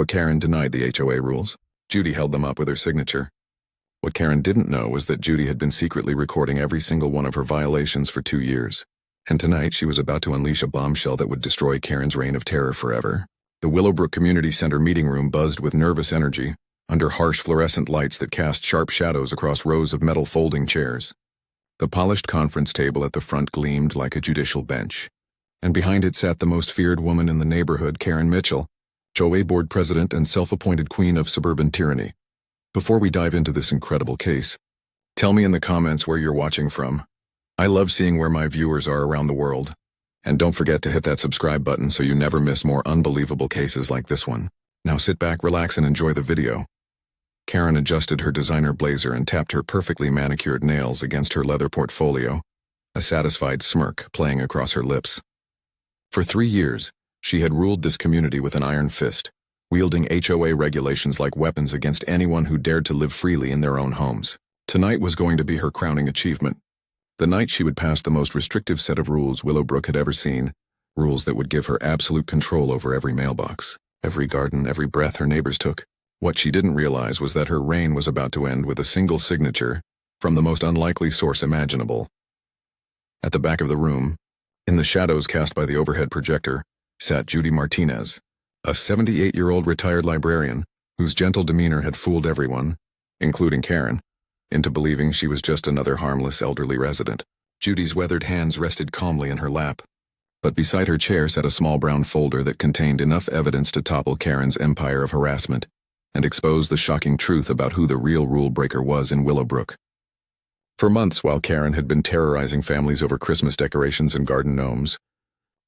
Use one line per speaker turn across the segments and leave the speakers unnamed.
Karen denied the HOA rules. Judy held them up with her signature. What Karen didn't know was that Judy had been secretly recording every single one of her violations for 2 years. And tonight she was about to unleash a bombshell that would destroy Karen's reign of terror forever. The Willowbrook Community Center meeting room buzzed with nervous energy, under harsh fluorescent lights that cast sharp shadows across rows of metal folding chairs. The polished conference table at the front gleamed like a judicial bench, and behind it sat the most feared woman in the neighborhood, Karen Mitchell, HOA board president and self-appointed queen of suburban tyranny. Before we dive into this incredible case, tell me in the comments where you're watching from. I love seeing where my viewers are around the world. And don't forget to hit that subscribe button so you never miss more unbelievable cases like this one. Now sit back, relax, and enjoy the video. Karen adjusted her designer blazer and tapped her perfectly manicured nails against her leather portfolio, a satisfied smirk playing across her lips. For 3 years, she had ruled this community with an iron fist, wielding HOA regulations like weapons against anyone who dared to live freely in their own homes. Tonight was going to be her crowning achievement. The night she would pass the most restrictive set of rules Willowbrook had ever seen, rules that would give her absolute control over every mailbox, every garden, every breath her neighbors took. What she didn't realize was that her reign was about to end with a single signature from the most unlikely source imaginable. At the back of the room, in the shadows cast by the overhead projector, sat Judy Martinez, a 78-year-old retired librarian whose gentle demeanor had fooled everyone, including Karen, into believing she was just another harmless elderly resident. Judy's weathered hands rested calmly in her lap, but beside her chair sat a small brown folder that contained enough evidence to topple Karen's empire of harassment and expose the shocking truth about who the real rule breaker was in Willowbrook. For months, while Karen had been terrorizing families over Christmas decorations and garden gnomes,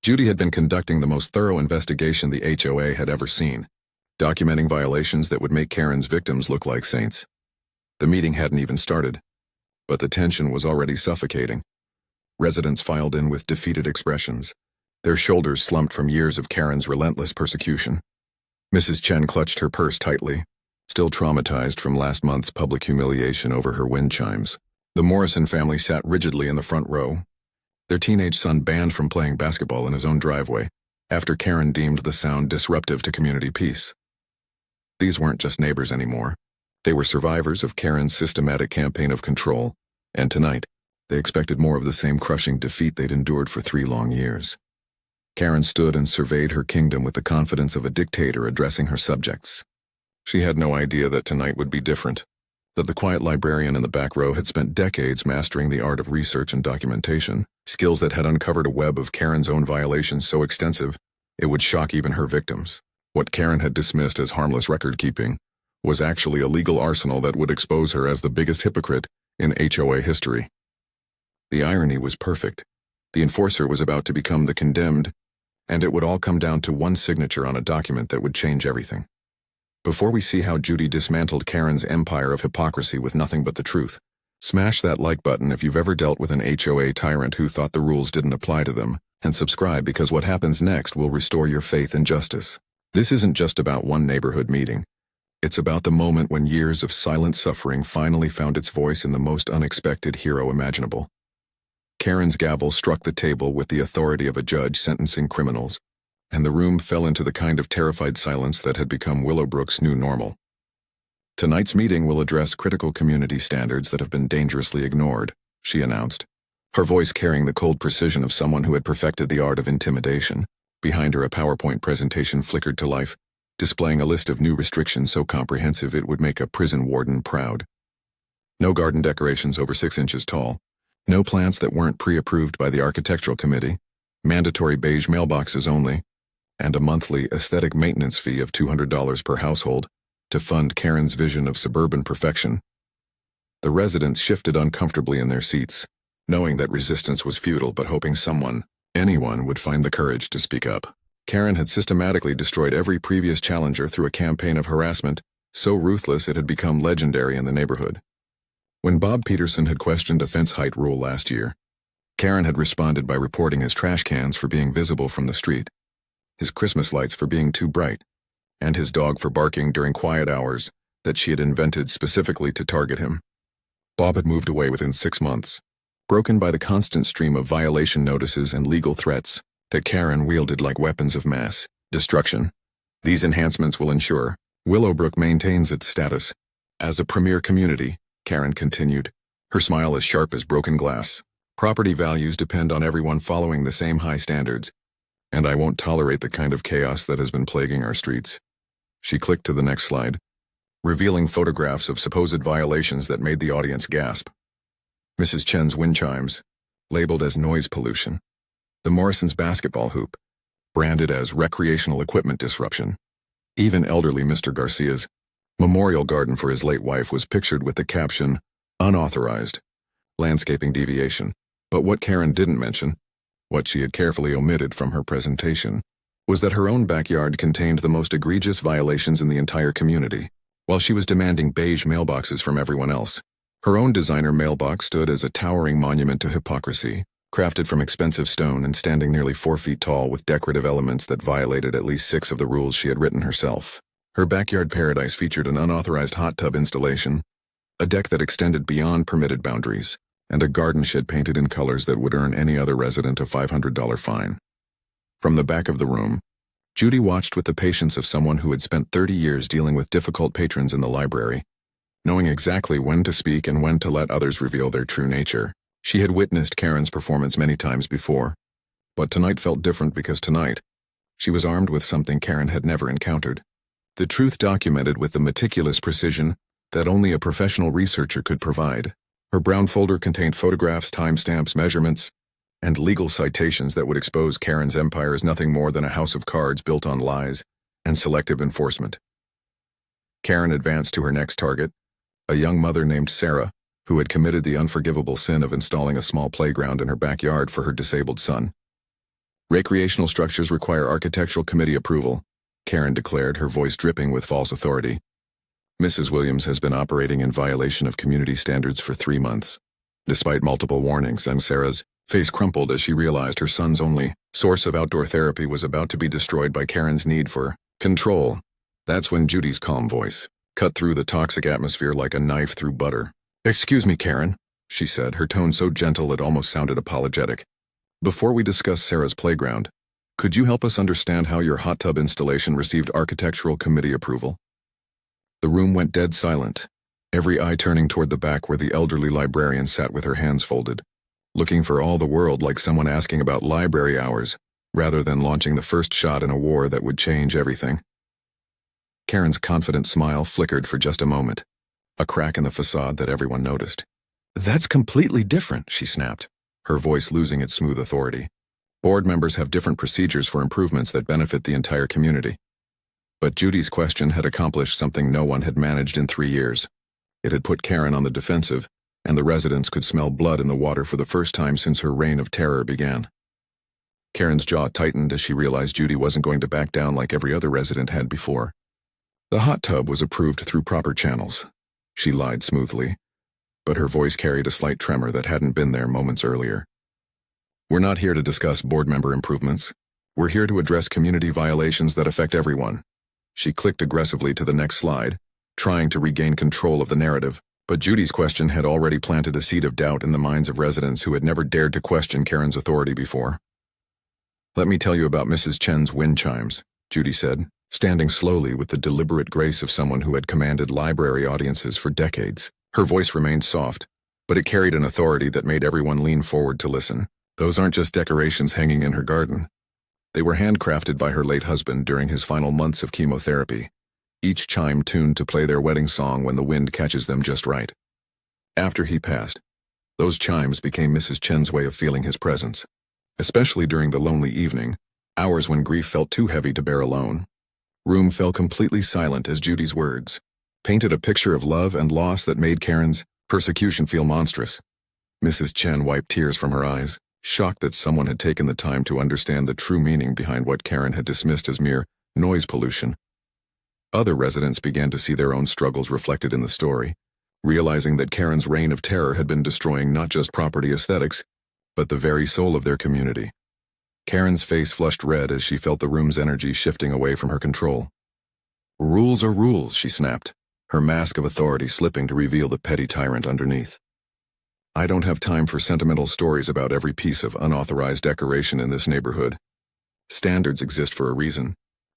Judy had been conducting the most thorough investigation the HOA had ever seen, documenting violations that would make Karen's victims look like saints. The meeting hadn't even started, but the tension was already suffocating. Residents filed in with defeated expressions, their shoulders slumped from years of Karen's relentless persecution. Mrs. Chen clutched her purse tightly, still traumatized from last month's public humiliation over her wind chimes. The Morrison family sat rigidly in the front row, their teenage son banned from playing basketball in his own driveway after Karen deemed the sound disruptive to community peace. These weren't just neighbors anymore. They were survivors of Karen's systematic campaign of control, and tonight, they expected more of the same crushing defeat they'd endured for 3 long years. Karen stood and surveyed her kingdom with the confidence of a dictator addressing her subjects. She had no idea that tonight would be different, that the quiet librarian in the back row had spent decades mastering the art of research and documentation, skills that had uncovered a web of Karen's own violations so extensive it would shock even her victims. What Karen had dismissed as harmless record-keeping was actually a legal arsenal that would expose her as the biggest hypocrite in HOA history. The irony was perfect. The enforcer was about to become the condemned, and it would all come down to one signature on a document that would change everything. Before we see how Judy dismantled Karen's empire of hypocrisy with nothing but the truth, smash that like button if you've ever dealt with an HOA tyrant who thought the rules didn't apply to them, and subscribe because what happens next will restore your faith in justice. This isn't just about one neighborhood meeting. It's about the moment when years of silent suffering finally found its voice in the most unexpected hero imaginable. Karen's gavel struck the table with the authority of a judge sentencing criminals, and the room fell into the kind of terrified silence that had become Willowbrook's new normal. Tonight's meeting will address critical community standards that have been dangerously ignored, she announced, her voice carrying the cold precision of someone who had perfected the art of intimidation. Behind her, a PowerPoint presentation flickered to life, displaying a list of new restrictions so comprehensive it would make a prison warden proud. No garden decorations over 6 inches tall, no plants that weren't pre-approved by the architectural committee, mandatory beige mailboxes only, and a monthly aesthetic maintenance fee of $200 per household to fund Karen's vision of suburban perfection. The residents shifted uncomfortably in their seats, knowing that resistance was futile but hoping someone, anyone, would find the courage to speak up. Karen had systematically destroyed every previous challenger through a campaign of harassment, so ruthless it had become legendary in the neighborhood. When Bob Peterson had questioned a fence height rule last year, Karen had responded by reporting his trash cans for being visible from the street, his Christmas lights for being too bright, and his dog for barking during quiet hours that she had invented specifically to target him. Bob had moved away within 6 months, broken by the constant stream of violation notices and legal threats that Karen wielded like weapons of mass destruction. These enhancements will ensure Willowbrook maintains its status as a premier community, Karen continued, her smile as sharp as broken glass. Property values depend on everyone following the same high standards, and I won't tolerate the kind of chaos that has been plaguing our streets. She clicked to the next slide, revealing photographs of supposed violations that made the audience gasp. Mrs. Chen's wind chimes, labeled as noise pollution. The Morrisons' basketball hoop, branded as recreational equipment disruption. Even elderly Mr. Garcia's memorial garden for his late wife was pictured with the caption, unauthorized, landscaping deviation. But what Karen didn't mention, what she had carefully omitted from her presentation, was that her own backyard contained the most egregious violations in the entire community. While she was demanding beige mailboxes from everyone else, her own designer mailbox stood as a towering monument to hypocrisy, crafted from expensive stone and standing nearly 4 feet tall with decorative elements that violated at least 6 of the rules she had written herself. Her backyard paradise featured an unauthorized hot tub installation, a deck that extended beyond permitted boundaries, and a garden shed painted in colors that would earn any other resident a $500 fine. From the back of the room, Judy watched with the patience of someone who had spent 30 years dealing with difficult patrons in the library, knowing exactly when to speak and when to let others reveal their true nature. She had witnessed Karen's performance many times before, but tonight felt different because tonight, she was armed with something Karen had never encountered. The truth documented with the meticulous precision that only a professional researcher could provide. Her brown folder contained photographs, timestamps, measurements, and legal citations that would expose Karen's empire as nothing more than a house of cards built on lies and selective enforcement. Karen advanced to her next target, a young mother named Sarah, who had committed the unforgivable sin of installing a small playground in her backyard for her disabled son. Recreational structures require architectural committee approval, Karen declared, her voice dripping with false authority. Mrs. Williams has been operating in violation of community standards for 3 months. Despite multiple warnings, and Sarah's face crumpled as she realized her son's only source of outdoor therapy was about to be destroyed by Karen's need for control. That's when Judy's calm voice cut through the toxic atmosphere like a knife through butter. "Excuse me, Karen," she said, her tone so gentle it almost sounded apologetic. "Before we discuss Sarah's playground, could you help us understand how your hot tub installation received architectural committee approval?" The room went dead silent, every eye turning toward the back where the elderly librarian sat with her hands folded, looking for all the world like someone asking about library hours, rather than launching the first shot in a war that would change everything. Karen's confident smile flickered for just a moment, a crack in the facade that everyone noticed. "That's completely different," she snapped, her voice losing its smooth authority. "Board members have different procedures for improvements that benefit the entire community." But Judy's question had accomplished something no one had managed in 3 years. It had put Karen on the defensive, and the residents could smell blood in the water for the first time since her reign of terror began. Karen's jaw tightened as she realized Judy wasn't going to back down like every other resident had before. "The hot tub was approved through proper channels," she lied smoothly, but her voice carried a slight tremor that hadn't been there moments earlier. "We're not here to discuss board member improvements. We're here to address community violations that affect everyone." She clicked aggressively to the next slide, trying to regain control of the narrative, but Judy's question had already planted a seed of doubt in the minds of residents who had never dared to question Karen's authority before. "Let me tell you about Mrs. Chen's wind chimes," Judy said, standing slowly with the deliberate grace of someone who had commanded library audiences for decades. Her voice remained soft, but it carried an authority that made everyone lean forward to listen. "Those aren't just decorations hanging in her garden. They were handcrafted by her late husband during his final months of chemotherapy, each chime tuned to play their wedding song when the wind catches them just right. After he passed, those chimes became Mrs. Chen's way of feeling his presence, especially during the lonely evening, hours when grief felt too heavy to bear alone. Room fell completely silent as Judy's words painted a picture of love and loss that made Karen's persecution feel monstrous. Mrs. Chen wiped tears from her eyes, shocked that someone had taken the time to understand the true meaning behind what Karen had dismissed as mere noise pollution. Other residents began to see their own struggles reflected in the story, realizing that Karen's reign of terror had been destroying not just property aesthetics, but the very soul of their community. Karen's face flushed red as she felt the room's energy shifting away from her control. "Rules are rules," she snapped, her mask of authority slipping to reveal the petty tyrant underneath. "I don't have time for sentimental stories about every piece of unauthorized decoration in this neighborhood. Standards exist for a reason,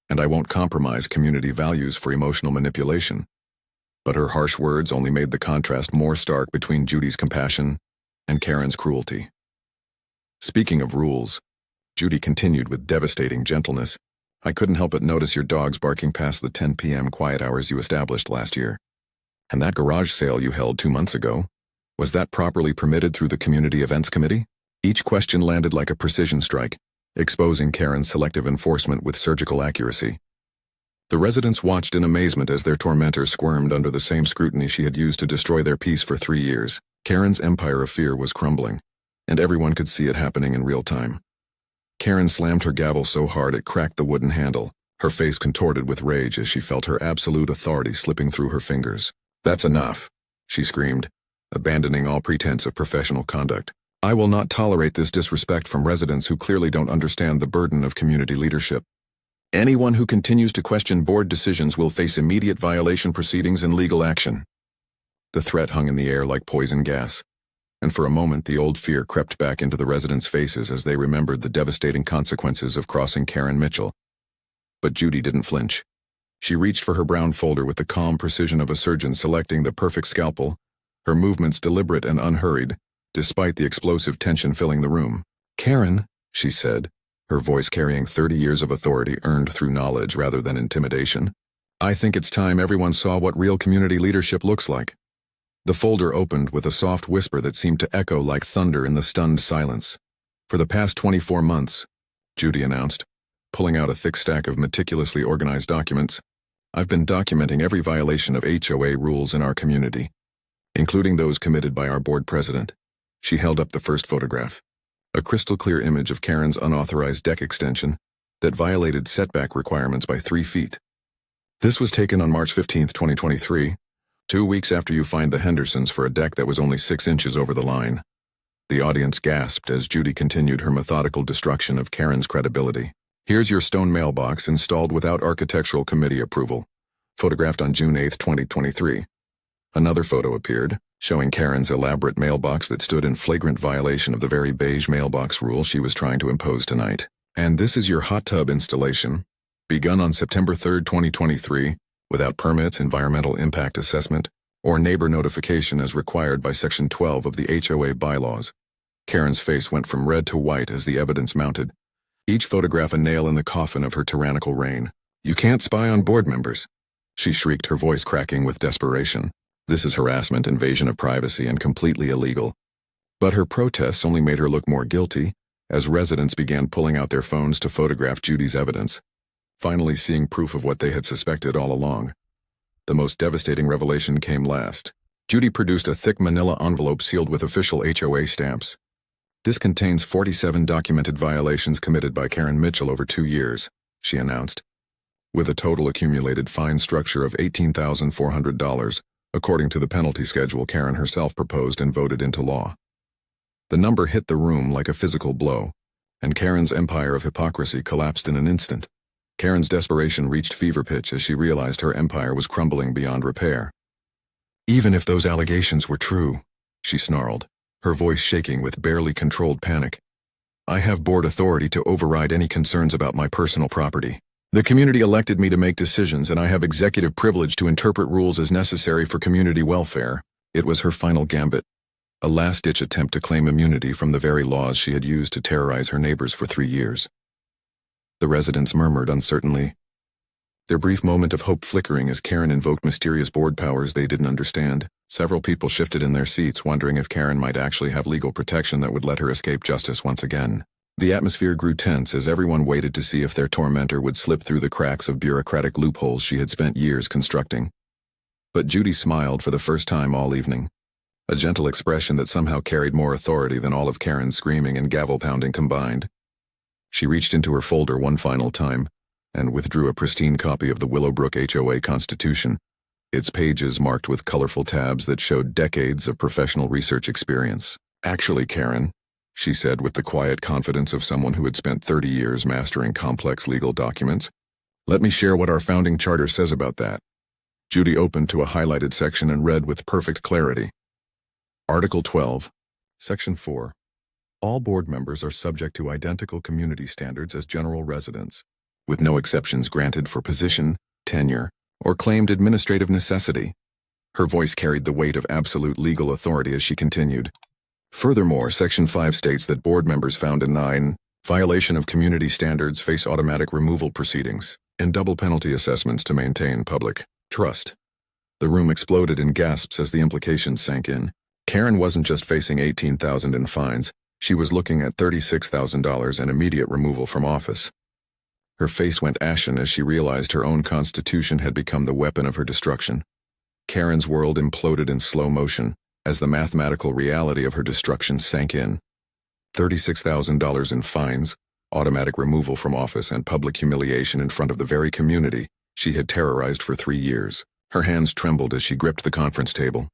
and I won't compromise community values for emotional manipulation. But her harsh words only made the contrast more stark between Judy's compassion and Karen's cruelty. Speaking of rules, Judy continued with devastating gentleness. I couldn't help but notice your dogs barking past the 10 p.m. quiet hours you established last year. And that garage sale you held 2 months ago, was that properly permitted through the Community Events Committee? Each question landed like a precision strike, exposing Karen's selective enforcement with surgical accuracy. The residents watched in amazement as their tormentor squirmed under the same scrutiny she had used to destroy their peace for 3 years. Karen's empire of fear was crumbling, and everyone could see it happening in real time. Karen slammed her gavel so hard it cracked the wooden handle, her face contorted with rage as she felt her absolute authority slipping through her fingers. "That's enough," she screamed, abandoning all pretense of professional conduct. "I will not tolerate this disrespect from residents who clearly don't understand the burden of community leadership. Anyone who continues to question board decisions will face immediate violation proceedings and legal action." The threat hung in the air like poison gas, and for a moment the old fear crept back into the residents' faces as they remembered the devastating consequences of crossing Karen Mitchell. But Judy didn't flinch. She reached for her brown folder with the calm precision of a surgeon selecting the perfect scalpel, her movements deliberate and unhurried, despite the explosive tension filling the room. "Karen," she said, her voice carrying 30 years of authority earned through knowledge rather than intimidation, "I think it's time everyone saw what real community leadership looks like." The folder opened with a soft whisper that seemed to echo like thunder in the stunned silence. "For the past 24 months, Judy announced, pulling out a thick stack of meticulously organized documents, "I've been documenting every violation of HOA rules in our community, including those committed by our board president." She held up the first photograph, a crystal-clear image of Karen's unauthorized deck extension that violated setback requirements by 3 feet. "This was taken on March 15, 2023, 2 weeks after you fined the Hendersons for a deck that was only 6 inches over the line." The audience gasped as Judy continued her methodical destruction of Karen's credibility. "Here's your stone mailbox installed without architectural committee approval, photographed on June 8, 2023. Another photo appeared, showing Karen's elaborate mailbox that stood in flagrant violation of the very beige mailbox rule she was trying to impose tonight. "And this is your hot tub installation, begun on September 3, 2023, without permits, environmental impact assessment, or neighbor notification as required by Section 12 of the HOA bylaws." Karen's face went from red to white as the evidence mounted, each photograph a nail in the coffin of her tyrannical reign. "You can't spy on board members," she shrieked, her voice cracking with desperation. "This is harassment, invasion of privacy, and completely illegal." But her protests only made her look more guilty, as residents began pulling out their phones to photograph Judy's evidence, finally seeing proof of what they had suspected all along. The most devastating revelation came last. Judy produced a thick manila envelope sealed with official HOA stamps. "This contains 47 documented violations committed by Karen Mitchell over 2 years, she announced, with a total accumulated fine structure of $18,400, according to the penalty schedule Karen herself proposed and voted into law. The number hit the room like a physical blow, and Karen's empire of hypocrisy collapsed in an instant. Karen's desperation reached fever pitch as she realized her empire was crumbling beyond repair. "Even if those allegations were true," she snarled, her voice shaking with barely controlled panic, "I have board authority to override any concerns about my personal property. The community elected me to make decisions, and I have executive privilege to interpret rules as necessary for community welfare." It was her final gambit, a last-ditch attempt to claim immunity from the very laws she had used to terrorize her neighbors for 3 years. The residents murmured uncertainly, their brief moment of hope flickering as Karen invoked mysterious board powers they didn't understand. Several people shifted in their seats, wondering if Karen might actually have legal protection that would let her escape justice once again. The atmosphere grew tense as everyone waited to see if their tormentor would slip through the cracks of bureaucratic loopholes she had spent years constructing. But Judy smiled for the first time all evening, a gentle expression that somehow carried more authority than all of Karen's screaming and gavel-pounding combined. She reached into her folder one final time and withdrew a pristine copy of the Willowbrook HOA Constitution, its pages marked with colorful tabs that showed decades of professional research experience. "Actually, Karen," she said with the quiet confidence of someone who had spent 30 years mastering complex legal documents, "let me share what our founding charter says about that." Judy opened to a highlighted section and read with perfect clarity. Article 12, Section 4. All board members are subject to identical community standards as general residents. with no exceptions granted for position, tenure, or claimed administrative necessity. Her voice carried the weight of absolute legal authority as she continued. Furthermore, Section 5 states that board members found in violation of community standards face automatic removal proceedings and double penalty assessments to maintain public trust. The room exploded in gasps as the implications sank in. Karen wasn't just facing $18,000 in fines, she was looking at $36,000 and immediate removal from office. Her face went ashen as she realized her own constitution had become the weapon of her destruction. Karen's world imploded in slow motion as the mathematical reality of her destruction sank in. $36,000 in fines, automatic removal from office, and public humiliation in front of the very community she had terrorized for 3 years. Her hands trembled as she gripped the conference table,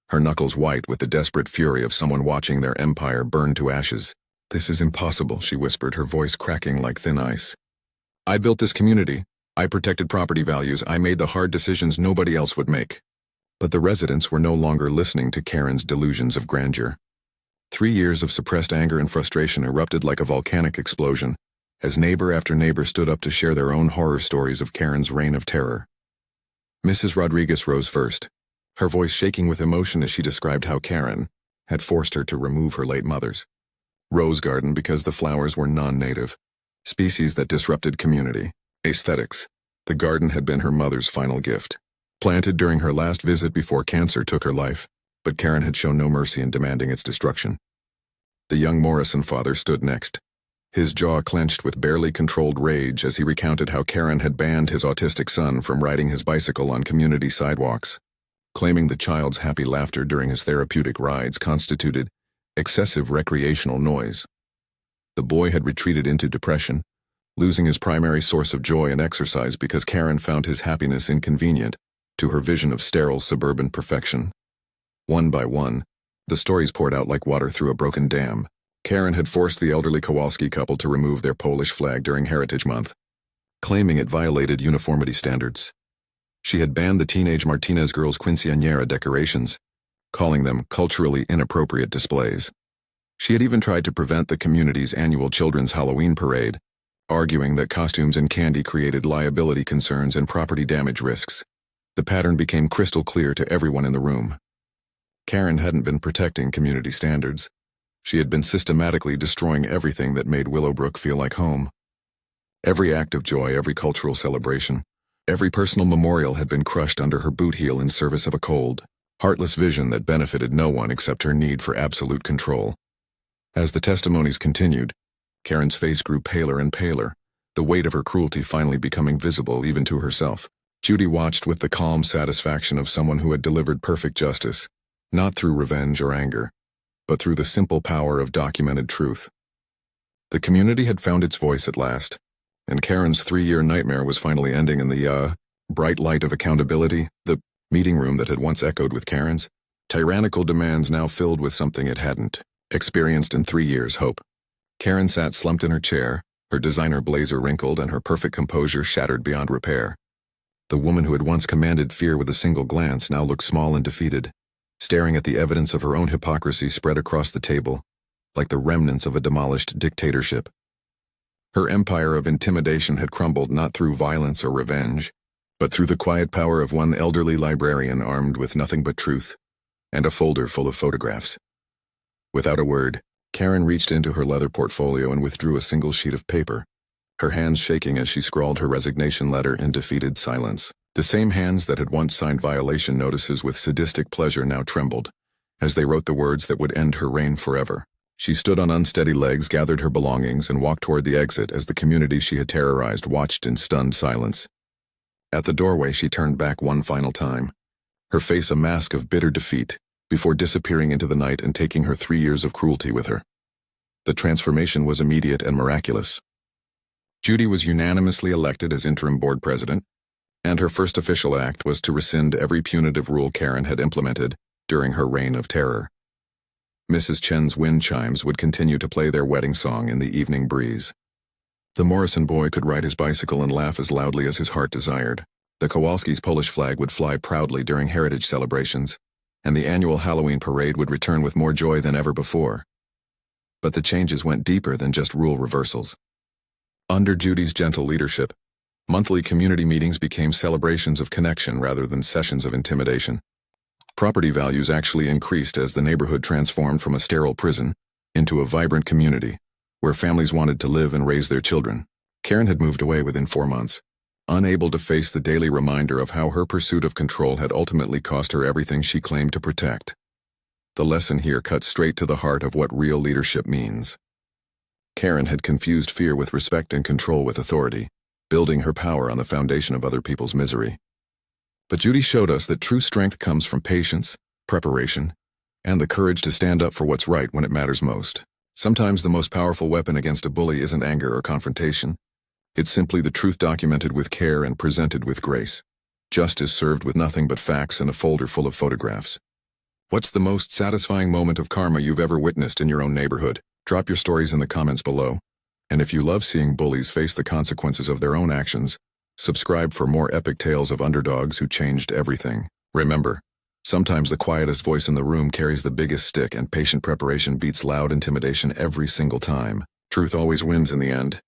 her knuckles white with the desperate fury of someone watching their empire burn to ashes. "This is impossible," she whispered, her voice cracking like thin ice. "I built this community. I protected property values. I made the hard decisions nobody else would make." But the residents were no longer listening to Karen's delusions of grandeur. 3 years of suppressed anger and frustration erupted like a volcanic explosion, as neighbor after neighbor stood up to share their own horror stories of Karen's reign of terror. Mrs. Rodriguez rose first, her voice shaking with emotion as she described how Karen had forced her to remove her late mother's rose garden because the flowers were non-native, species that disrupted community aesthetics. The garden had been her mother's final gift, planted during her last visit before cancer took her life, but Karen had shown no mercy in demanding its destruction. The young Morrison father stood next, his jaw clenched with barely controlled rage as he recounted how Karen had banned his autistic son from riding his bicycle on community sidewalks, claiming the child's happy laughter during his therapeutic rides constituted excessive recreational noise. The boy had retreated into depression, losing his primary source of joy and exercise because Karen found his happiness inconvenient to her vision of sterile suburban perfection. One by one, the stories poured out like water through a broken dam. Karen had forced the elderly Kowalski couple to remove their Polish flag during Heritage Month, claiming it violated uniformity standards. She had banned the teenage Martinez girls' quinceañera decorations, calling them culturally inappropriate displays. She had even tried to prevent the community's annual children's Halloween parade, arguing that costumes and candy created liability concerns and property damage risks. The pattern became crystal clear to everyone in the room. Karen hadn't been protecting community standards. She had been systematically destroying everything that made Willowbrook feel like home. Every act of joy, every cultural celebration, every personal memorial had been crushed under her boot heel in service of a cold, heartless vision that benefited no one except her need for absolute control. As the testimonies continued, Karen's face grew paler and paler, the weight of her cruelty finally becoming visible even to herself. Judy watched with the calm satisfaction of someone who had delivered perfect justice, not through revenge or anger, but through the simple power of documented truth. The community had found its voice at last, and Karen's 3-year nightmare was finally ending in the, bright light of accountability. The meeting room that had once echoed with Karen's tyrannical demands now filled with something it hadn't experienced in 3 years: hope. Karen sat slumped in her chair, her designer blazer wrinkled and her perfect composure shattered beyond repair. The woman who had once commanded fear with a single glance now looked small and defeated, staring at the evidence of her own hypocrisy spread across the table, like the remnants of a demolished dictatorship. Her empire of intimidation had crumbled not through violence or revenge, but through the quiet power of one elderly librarian armed with nothing but truth, and a folder full of photographs. Without a word, Karen reached into her leather portfolio and withdrew a single sheet of paper, her hands shaking as she scrawled her resignation letter in defeated silence. The same hands that had once signed violation notices with sadistic pleasure now trembled, as they wrote the words that would end her reign forever. She stood on unsteady legs, gathered her belongings, and walked toward the exit as the community she had terrorized watched in stunned silence. At the doorway, she turned back one final time, her face a mask of bitter defeat, before disappearing into the night and taking her 3 years of cruelty with her. The transformation was immediate and miraculous. Judy was unanimously elected as interim board president, and her first official act was to rescind every punitive rule Karen had implemented during her reign of terror. Mrs. Chen's wind chimes would continue to play their wedding song in the evening breeze. The Morrison boy could ride his bicycle and laugh as loudly as his heart desired. The Kowalski's Polish flag would fly proudly during heritage celebrations, and the annual Halloween parade would return with more joy than ever before. But the changes went deeper than just rule reversals. Under Judy's gentle leadership, Monthly community meetings became celebrations of connection rather than sessions of intimidation. Property values actually increased as the neighborhood transformed from a sterile prison into a vibrant community, where families wanted to live and raise their children. Karen had moved away within 4 months, unable to face the daily reminder of how her pursuit of control had ultimately cost her everything she claimed to protect. The lesson here cuts straight to the heart of what real leadership means. Karen had confused fear with respect and control with authority, building her power on the foundation of other people's misery. But Judy showed us that true strength comes from patience, preparation, and the courage to stand up for what's right when it matters most. Sometimes the most powerful weapon against a bully isn't anger or confrontation. It's simply the truth documented with care and presented with grace. Justice served with nothing but facts and a folder full of photographs. What's the most satisfying moment of karma you've ever witnessed in your own neighborhood? Drop your stories in the comments below. And if you love seeing bullies face the consequences of their own actions, subscribe for more epic tales of underdogs who changed everything. Remember, sometimes the quietest voice in the room carries the biggest stick, and patient preparation beats loud intimidation every single time. Truth always wins in the end.